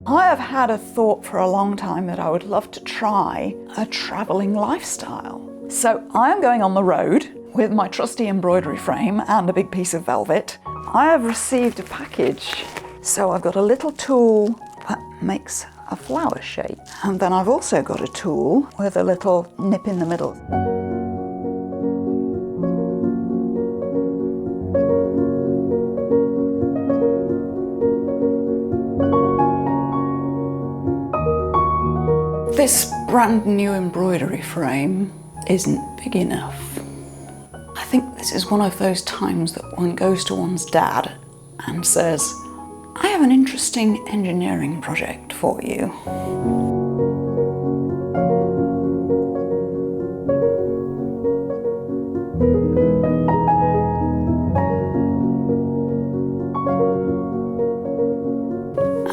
I have had a thought for a long time that I would love to try a travelling lifestyle. So I am going on the road with my trusty embroidery frame and a big piece of velvet. I have received a package. So I've got a little tool that makes a flower shape. And then I've also got a tool with a little nip in the middle. This brand new embroidery frame isn't big enough. I think this is one of those times that one goes to one's dad and says, I have an interesting engineering project for you.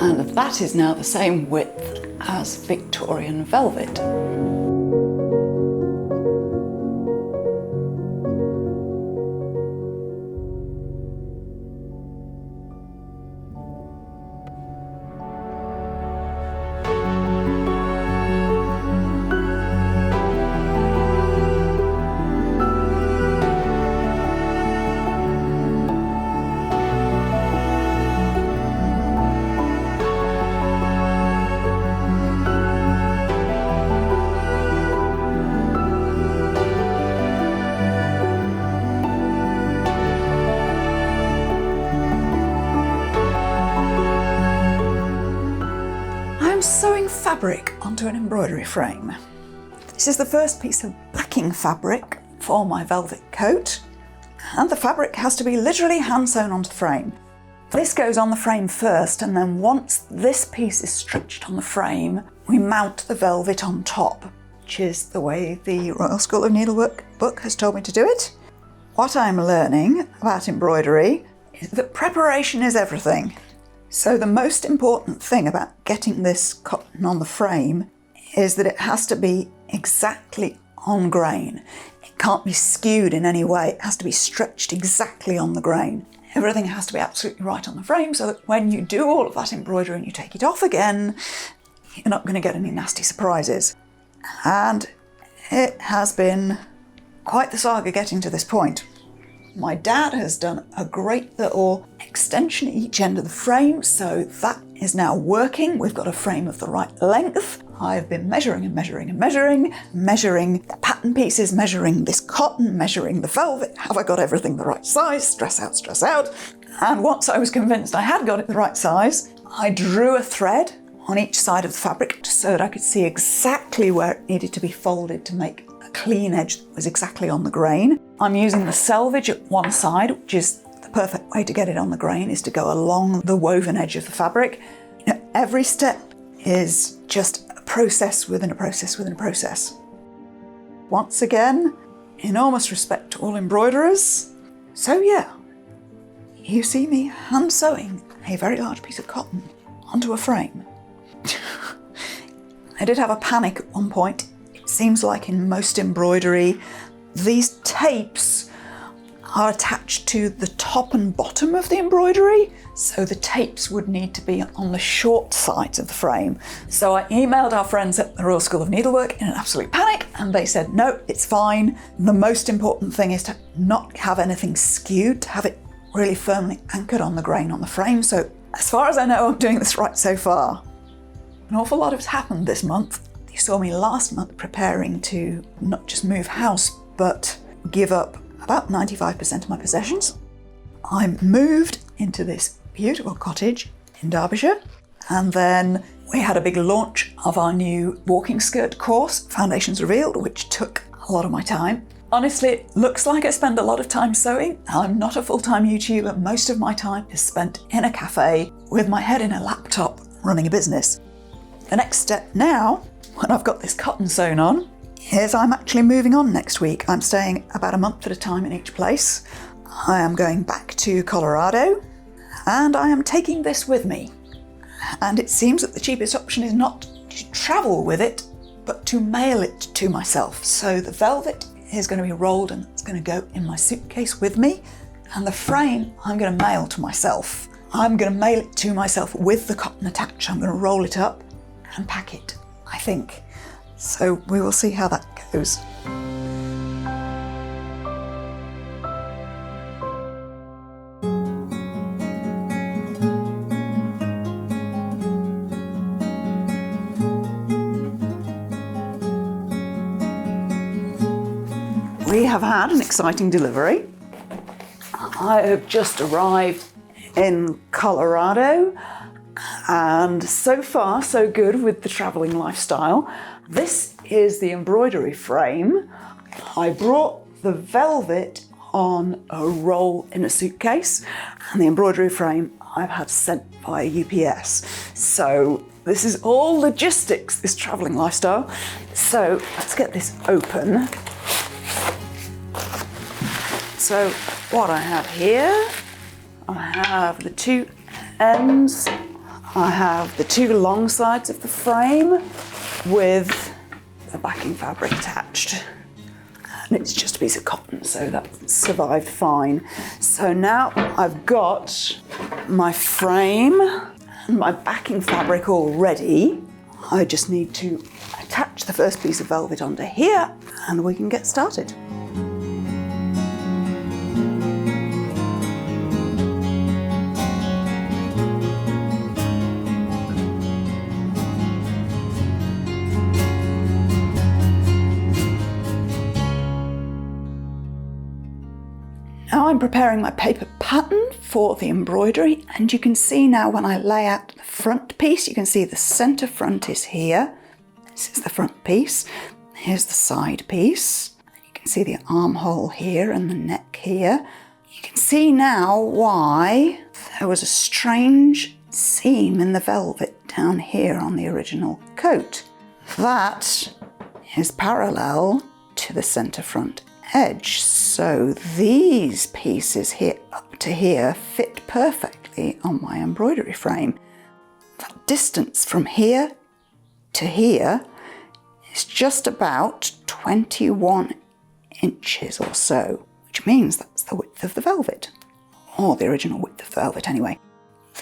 And that is now the same width as Victorian velvet. Sewing fabric onto an embroidery frame. This is the first piece of backing fabric for my velvet coat, and the fabric has to be literally hand sewn onto the frame. This goes on the frame first, and then once this piece is stretched on the frame, we mount the velvet on top, which is the way the Royal School of Needlework book has told me to do it. What I'm learning about embroidery is that preparation is everything. So the most important thing about getting this cotton on the frame is that it has to be exactly on grain. It can't be skewed in any way. It has to be stretched exactly on the grain. Everything has to be absolutely right on the frame so that when you do all of that embroidery and you take it off again, you're not going to get any nasty surprises. And it has been quite the saga getting to this point. My dad has done a great little extension at each end of the frame, so that is now working. We've got a frame of the right length. I've been measuring and measuring and measuring the pattern pieces, measuring this cotton, measuring the velvet. Have I got everything the right size? Stress out, stress out. And once I was convinced I had got it the right size, I drew a thread on each side of the fabric so that I could see exactly where it needed to be folded to make a clean edge that was exactly on the grain. I'm using the selvage at one side, which is the perfect way to get it on the grain, is to go along the woven edge of the fabric. You know, every step is just a process within a process within a process. Once again, enormous respect to all embroiderers. So yeah, you see me hand sewing a very large piece of cotton onto a frame. I did have a panic at one point. It seems like in most embroidery, these tapes are attached to the top and bottom of the embroidery, so the tapes would need to be on the short sides of the frame. So I emailed our friends at the Royal School of Needlework in an absolute panic, and they said, no, it's fine. The most important thing is to not have anything skewed, to have it really firmly anchored on the grain on the frame. So as far as I know, I'm doing this right so far. An awful lot has happened this month. You saw me last month preparing to not just move house, but give up about 95% of my possessions. I moved into this beautiful cottage in Derbyshire, and then we had a big launch of our new walking skirt course, Foundations Revealed, which took a lot of my time. Honestly, it looks like I spend a lot of time sewing. I'm not a full-time YouTuber. Most of my time is spent in a cafe with my head in a laptop running a business. The next step now, when I've got this cotton sewn on, is I'm actually moving on next week. I'm staying about a month at a time in each place. I am going back to Colorado, and I am taking this with me. And it seems that the cheapest option is not to travel with it, but to mail it to myself. So the velvet is going to be rolled and it's going to go in my suitcase with me, and the frame I'm going to mail to myself. I'm going to mail it to myself with the cotton attached. I'm going to roll it up and pack it, I think. So we will see how that goes. We have had an exciting delivery. I have just arrived in Colorado, and so far so good with the travelling lifestyle. This is the embroidery frame. I brought the velvet on a roll in a suitcase, and the embroidery frame I've had sent via UPS. So this is all logistics, this travelling lifestyle. So let's get this open. So what I have here, I have the two ends, I have the two long sides of the frame with the backing fabric attached. And it's just a piece of cotton, so that survived fine. So now I've got my frame and my backing fabric all ready. I just need to attach the first piece of velvet onto here and we can get started. Now I'm preparing my paper pattern for the embroidery, and you can see now when I lay out the front piece, you can see the centre front is here. This is the front piece. Here's the side piece. You can see the armhole here and the neck here. You can see now why there was a strange seam in the velvet down here on the original coat. That is parallel to the centre front edge. So these pieces here up to here fit perfectly on my embroidery frame. That distance from here to here is just about 21 inches or so, which means that's the width of the velvet, or the original width of the velvet anyway.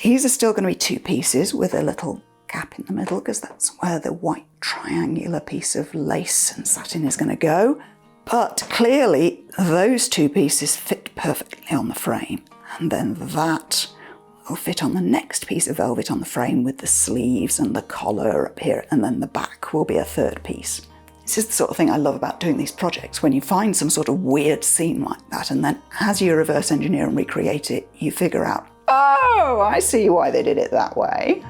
These are still going to be two pieces with a little gap in the middle because that's where the white triangular piece of lace and satin is going to go. But clearly those two pieces fit perfectly on the frame, and then that will fit on the next piece of velvet on the frame with the sleeves and the collar up here, and then the back will be a third piece. This is the sort of thing I love about doing these projects, when you find some sort of weird seam like that, and then as you reverse engineer and recreate it, you figure out, oh, I see why they did it that way.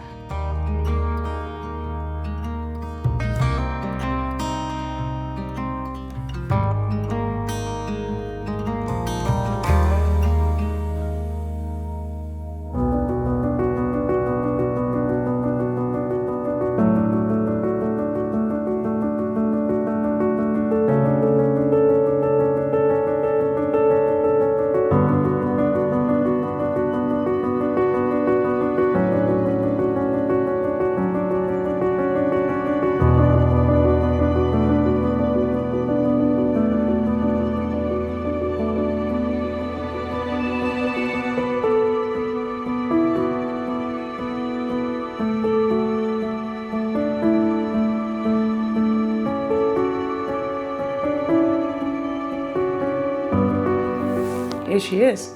Here she is.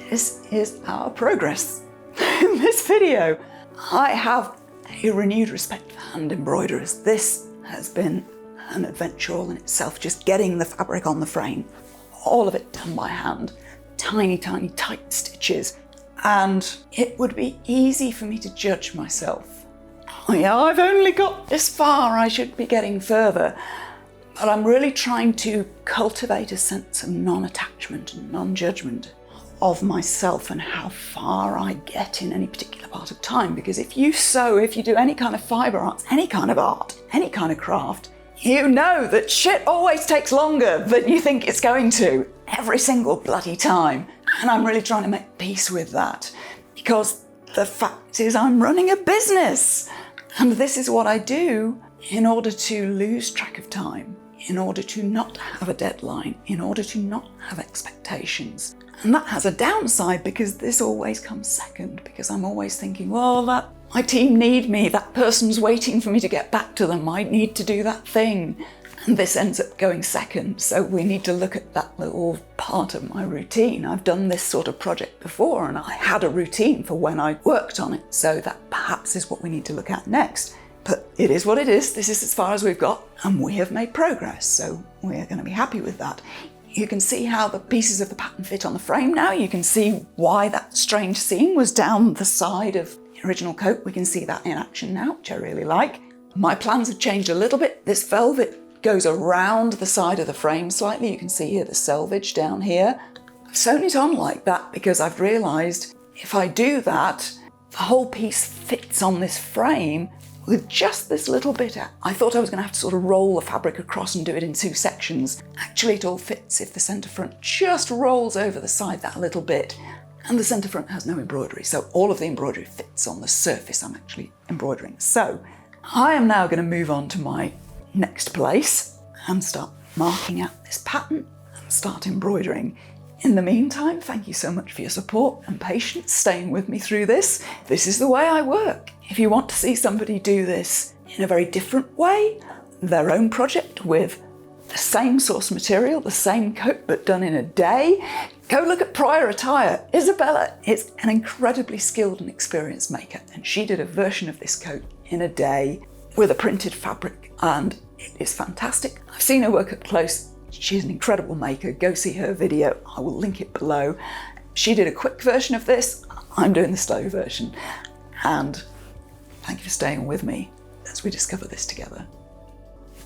This is our progress in this video. I have a renewed respect for hand embroiderers. This has been an adventure all in itself, just getting the fabric on the frame, all of it done by hand, tiny, tiny, tight stitches. And it would be easy for me to judge myself. Oh yeah, I've only got this far, I should be getting further. But I'm really trying to cultivate a sense of non-attachment and non-judgment of myself and how far I get in any particular part of time. Because if you sew, if you do any kind of fibre arts, any kind of art, any kind of craft, you know that shit always takes longer than you think it's going to, every single bloody time. And I'm really trying to make peace with that, because the fact is I'm running a business, and this is what I do in order to lose track of time, in order to not have a deadline, in order to not have expectations. And that has a downside because this always comes second, because I'm always thinking, well, my team need me, that person's waiting for me to get back to them, I need to do that thing. And this ends up going second, so we need to look at that little part of my routine. I've done this sort of project before and I had a routine for when I worked on it, so that perhaps is what we need to look at next. But it is what it is, this is as far as we've got, and we have made progress, so we're going to be happy with that. You can see how the pieces of the pattern fit on the frame now. You can see why that strange seam was down the side of the original coat. We can see that in action now, which I really like. My plans have changed a little bit. This velvet goes around the side of the frame slightly. You can see here the selvage down here. I've sewn it on like that because I've realised if I do that, the whole piece fits on this frame with just this little bit. I thought I was going to have to sort of roll the fabric across and do it in 2 sections. Actually, it all fits if the centre front just rolls over the side that little bit. And the centre front has no embroidery, so all of the embroidery fits on the surface I'm actually embroidering. So I am now going to move on to my next place and start marking out this pattern and start embroidering. In the meantime, thank you so much for your support and patience staying with me through this. This is the way I work. If you want to see somebody do this in a very different way, their own project with the same source material, the same coat, but done in a day, go look at prior attire. Izabela is an incredibly skilled and experienced maker, and she did a version of this coat in a day with a printed fabric, and it is fantastic. I've seen her work up close. She's an incredible maker. Go see her video. I will link it below. She did a quick version of this. I'm doing the slow version. And thank you for staying with me as we discover this together.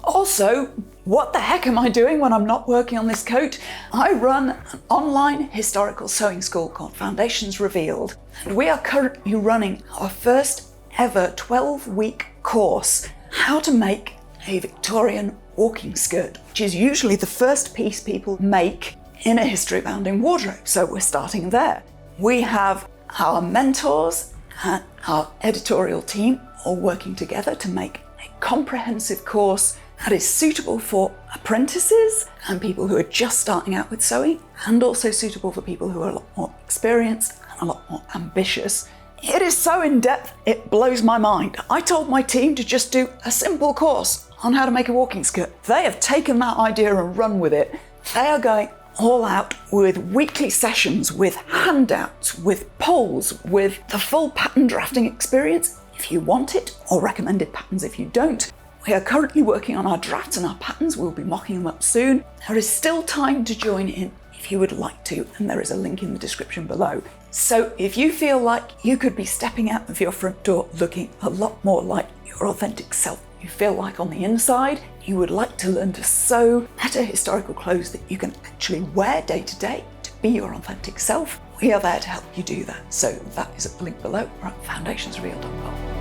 Also, what the heck am I doing when I'm not working on this coat? I run an online historical sewing school called Foundations Revealed, and we are currently running our first ever 12-week course, how to make a Victorian walking skirt, which is usually the first piece people make in a history-bounding wardrobe. So we're starting there. We have our mentors and our editorial team all working together to make a comprehensive course that is suitable for apprentices and people who are just starting out with sewing, and also suitable for people who are a lot more experienced and a lot more ambitious. It is so in-depth, it blows my mind. I told my team to just do a simple course on how to make a walking skirt. They have taken that idea and run with it. They are going all out with weekly sessions, with handouts, with polls, with the full pattern drafting experience if you want it, or recommended patterns if you don't. We are currently working on our drafts and our patterns. We'll be mocking them up soon. There is still time to join in if you would like to, and there is a link in the description below. So if you feel like you could be stepping out of your front door looking a lot more like your authentic self, you feel like on the inside you would like to learn to sew better historical clothes that you can actually wear day to day to be your authentic self, we are there to help you do that. So that is at the link below or at foundationsreal.com.